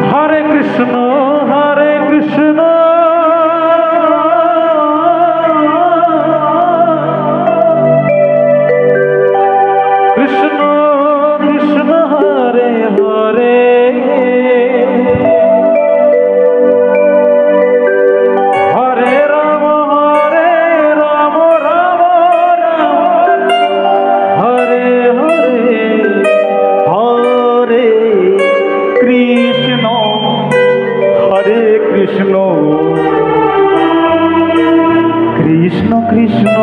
Hare Krishna Krishna Krishna Hare Hare Hare Ram Ram Ram Hare Hare Hare Krishna Krishna Krishna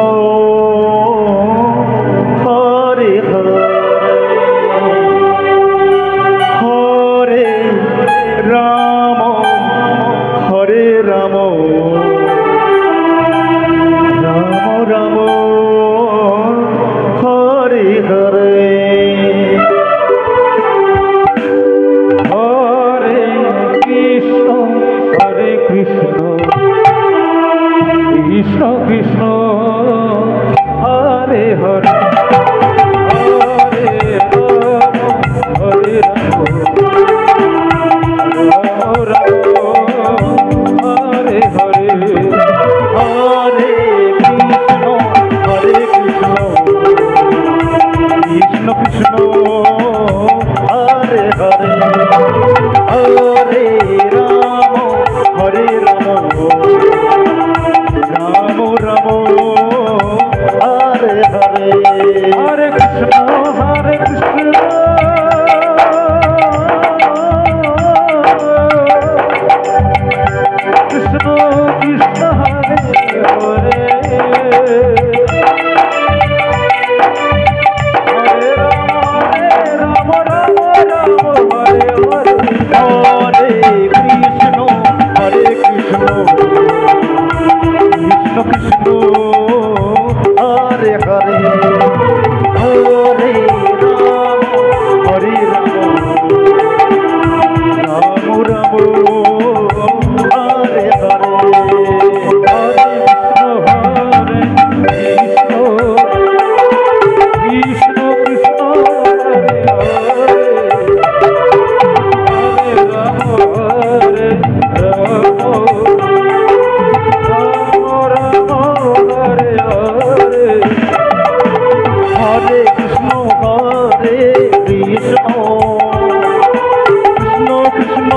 Hare Hare Hare Ram Ram Ram Hare Hare Hare Krishna Krishna Krishna Hare Hare Hare Ram Hare Ram Ram Hare Hare Hare Krishna Krishna Krishna Hare Hare Hare Ram Ram Ram Hare Hare Hare Krishna Krishna Krishna Hare Hare Hare Ram Ram Hare Hare Hare Krishna Krishna Krishna Hare Hare Hare Ram Ram Ram Hare Hare Krishna Krishna Hare Ram Hare Ram Ram Hare Hare Hare Krishna Krishna Krishna